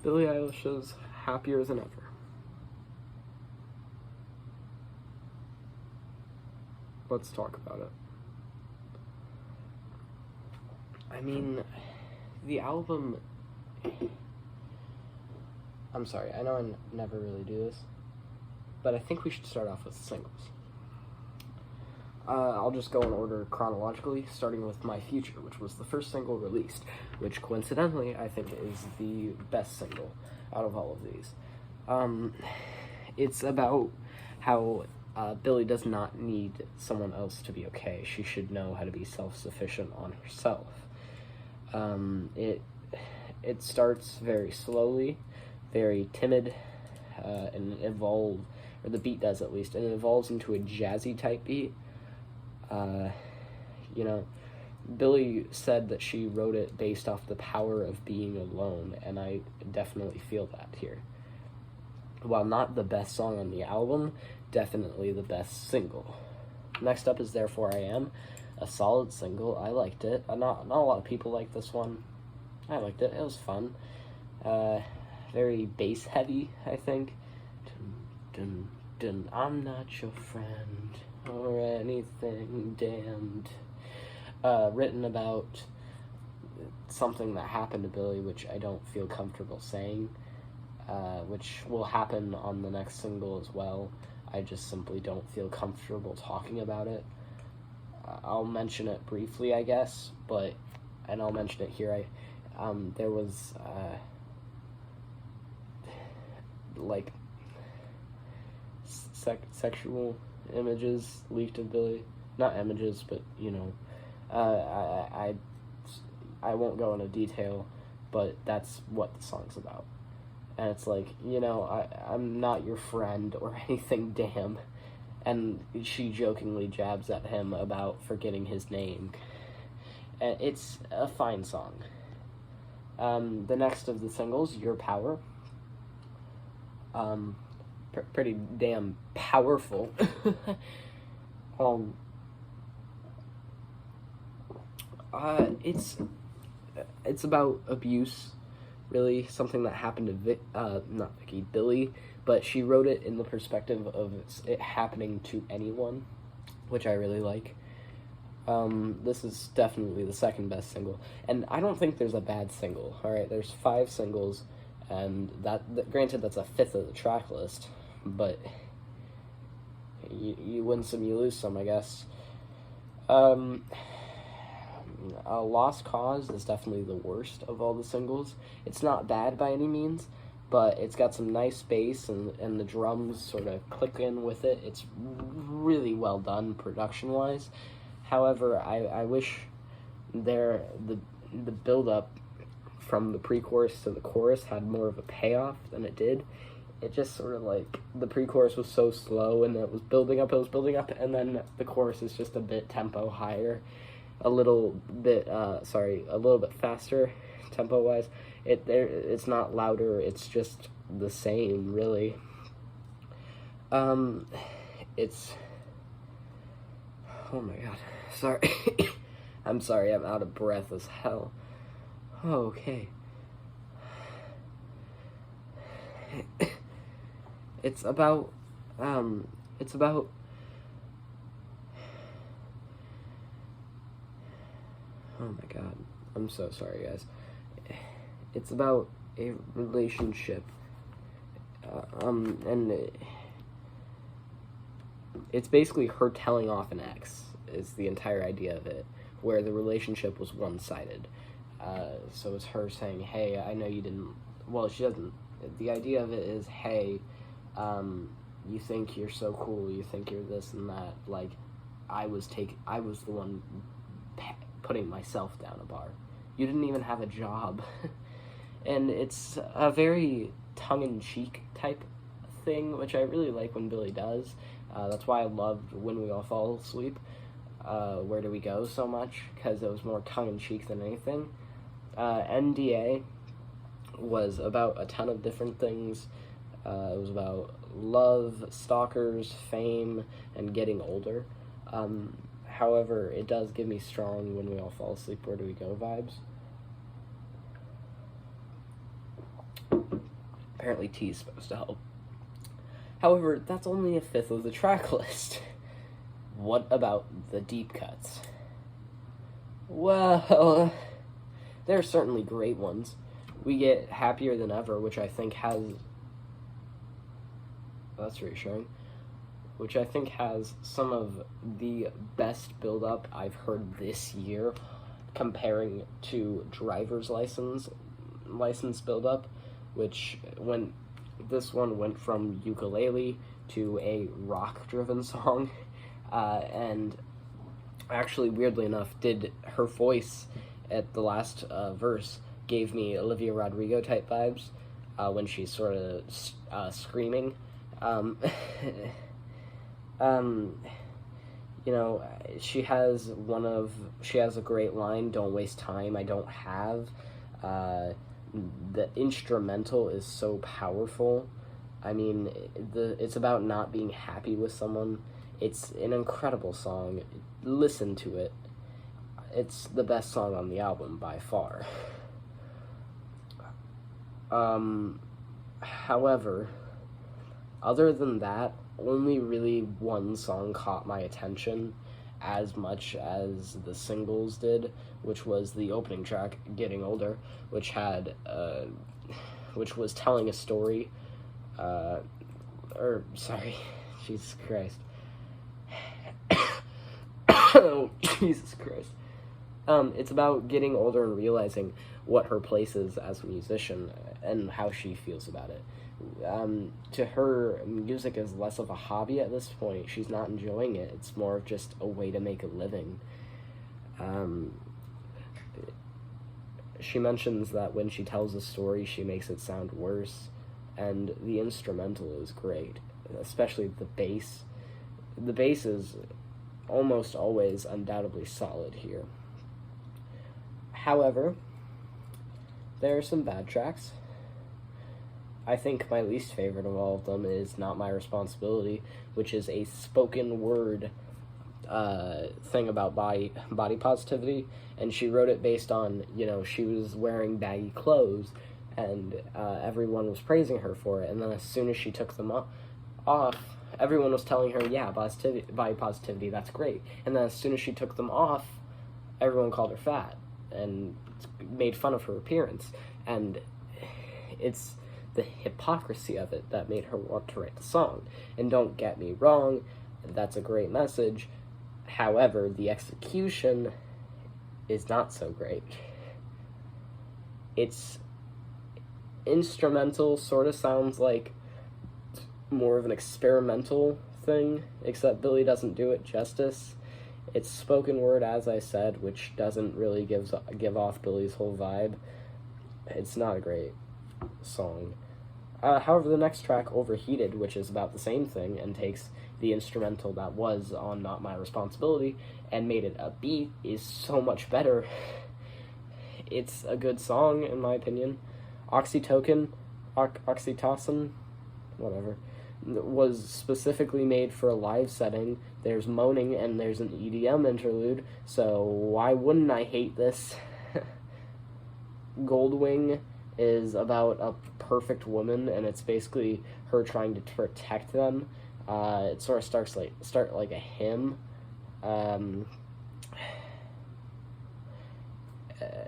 Billie Eilish's Happier Than Ever. Let's talk about it. I mean, the album... I'm sorry, I know I never really do this, but I think we should start off with the singles. I'll just go in order chronologically, starting with My Future, which was the first single released, which coincidentally I think is the best single out of all of these. It's about how Billie does not need someone else to be okay. She should know how to be self-sufficient on herself. It starts very slowly, very timid, and or the beat does at least, and it evolves into a jazzy type beat. Billie said that she wrote it based off the power of being alone, and I definitely feel that here. While not the best song on the album, definitely the best single. Next up is Therefore I Am, a solid single. I liked it. Not a lot of people like this one. I liked it. It was fun. Very bass heavy, I think. Dun, dun, dun, I'm not your friend or anything damned. Written about something that happened to Billie, which I don't feel comfortable saying, which will happen on the next single as well. I just simply don't feel comfortable talking about it. I'll mention it briefly, I guess, and I'll mention it here. There was, sexual images leaked of Billie. Not images, but, I won't go into detail, but that's what the song's about. And it's like, I'm not your friend or anything, damn. And she jokingly jabs at him about forgetting his name. And it's a fine song. The next of the singles, Your Power. Pretty damn powerful. It's about abuse, really, something that happened to Billie, but she wrote it in the perspective of it happening to anyone, which I really like. This is definitely the second best single, and I don't think there's a bad single. Alright, there's 5 singles, and that granted, that's a fifth of the track list, but you win some, you lose some, I guess. Lost Cause is definitely the worst of all the singles. It's not bad by any means, but it's got some nice bass, and the drums sort of click in with it. It's really well done production-wise. However, I wish the build-up from the pre-chorus to the chorus had more of a payoff than it did. It just sort of the pre-chorus was so slow, and it was building up, and then the chorus is just a bit tempo higher. A little bit faster tempo-wise. It's not louder, it's just the same, really. It's... Oh my god. Sorry. I'm sorry, I'm out of breath as hell. Okay. It's about... Oh my god. I'm so sorry, guys. It's about a relationship. And it's basically her telling off an ex, is the entire idea of it, where the relationship was one-sided. So it's her saying, hey, I know you didn't... Well, she doesn't. The idea of it is, hey, you think you're so cool, you think you're this and that. I was the one putting myself down a bar. You didn't even have a job. And it's a very tongue-in-cheek type thing, which I really like when Billie does. That's why I loved When We All Fall Asleep, Where Do We Go so much, because it was more tongue-in-cheek than anything. NDA was about a ton of different things. It was about love, stalkers, fame, and getting older. However, it does give me strong When We All Fall Asleep, Where Do We Go vibes. Apparently tea is supposed to help. However, that's only a fifth of the track list. What about the deep cuts? Well, there are certainly great ones. We get Happier Than Ever, which I think has... That's reassuring. Which I think has some of the best build-up I've heard this year, comparing to Driver's License build-up, which this one went from ukulele to a rock-driven song, and actually, weirdly enough, did her voice at the last verse gave me Olivia Rodrigo type vibes when she's sort of screaming. You know, she has a great line, "Don't waste time, I don't have." The instrumental is so powerful. I mean, it's about not being happy with someone. It's an incredible song. Listen to it. It's the best song on the album by far. However, other than that, only really one song caught my attention as much as the singles did, which was the opening track, Getting Older, which was telling a story, Jesus Christ. Oh, Jesus Christ. It's about getting older and realizing what her place is as a musician and how she feels about it. To her, music is less of a hobby at this point. She's not enjoying it. It's more of just a way to make a living. She mentions that when she tells a story, she makes it sound worse, and the instrumental is great, especially the bass. The bass is almost always undoubtedly solid here. However, there are some bad tracks. I think my least favorite of all of them is Not My Responsibility, which is a spoken word thing about body positivity, and she wrote it based on, she was wearing baggy clothes, and everyone was praising her for it, and then as soon as she took them off, everyone was telling her, yeah, body positivity, that's great, and then as soon as she took them off, everyone called her fat, and made fun of her appearance, and it's the hypocrisy of it that made her want to write the song. And don't get me wrong, that's a great message. However, the execution is not so great. It's instrumental, sort of sounds like more of an experimental thing, except Billie doesn't do it justice. It's spoken word, as I said, which doesn't really give off Billie's whole vibe. It's not a great song. However, the next track, Overheated, which is about the same thing, and takes the instrumental that was on Not My Responsibility and made it upbeat, is so much better. It's a good song, in my opinion. Oxytocin, whatever, was specifically made for a live setting. There's moaning and there's an EDM interlude, so why wouldn't I hate this? Goldwing is about a perfect woman, and it's basically her trying to protect them. It sort of starts like a hymn.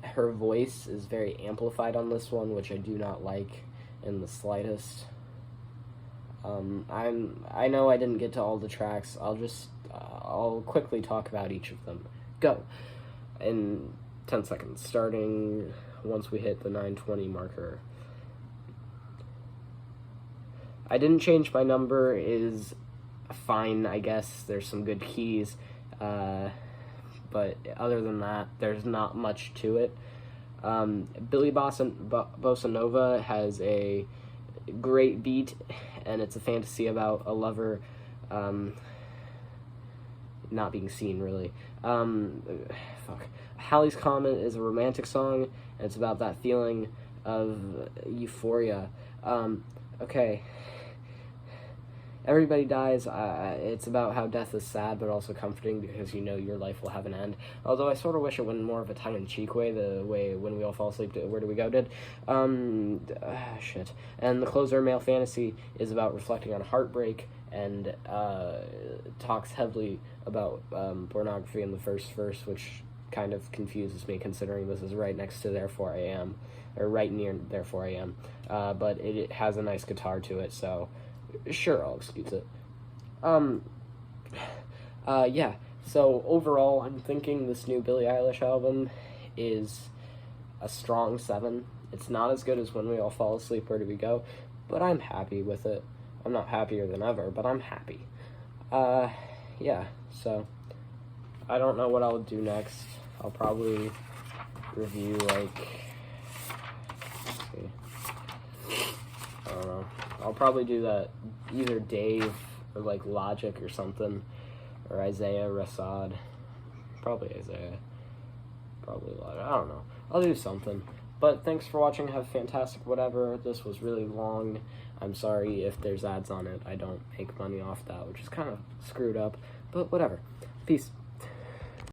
Her voice is very amplified on this one, which I do not like in the slightest. I know I didn't get to all the tracks. I'll quickly talk about each of them. Go! In 10 seconds, starting once we hit the 9:20 marker. I Didn't Change My Number is fine, I guess. There's some good keys, but other than that, there's not much to it. Billie Bossa Nova has a great beat, and it's a fantasy about a lover not being seen, really. Halley's Comet is a romantic song, and it's about that feeling of euphoria. Okay. everybody dies. It's about how death is sad but also comforting because you know your life will have an end. Although I sort of wish it went more of a tongue-in-cheek way, the way When We All Fall Asleep, Where Do We Go did. Shit. And the closer, Male Fantasy, is about reflecting on heartbreak and talks heavily about pornography in the first verse, which kind of confuses me considering this is right next to Therefore I Am, or right near Therefore I Am. But it has a nice guitar to it, so sure, I'll excuse it. Yeah, so overall, I'm thinking this new Billie Eilish album is a strong 7. It's not as good as When We All Fall Asleep, Where Do We Go, but I'm happy with it. I'm not happier than ever, but I'm happy. Yeah, so I don't know what I'll do next. I'll probably review, like, let's see. I don't know. I'll probably do that, either Dave or, like, Logic or something, or Isaiah Rashad. Probably Isaiah. Probably Logic. I don't know. I'll do something. But thanks for watching. Have a fantastic whatever. This was really long. I'm sorry if there's ads on it. I don't make money off that, which is kind of screwed up. But whatever. Peace.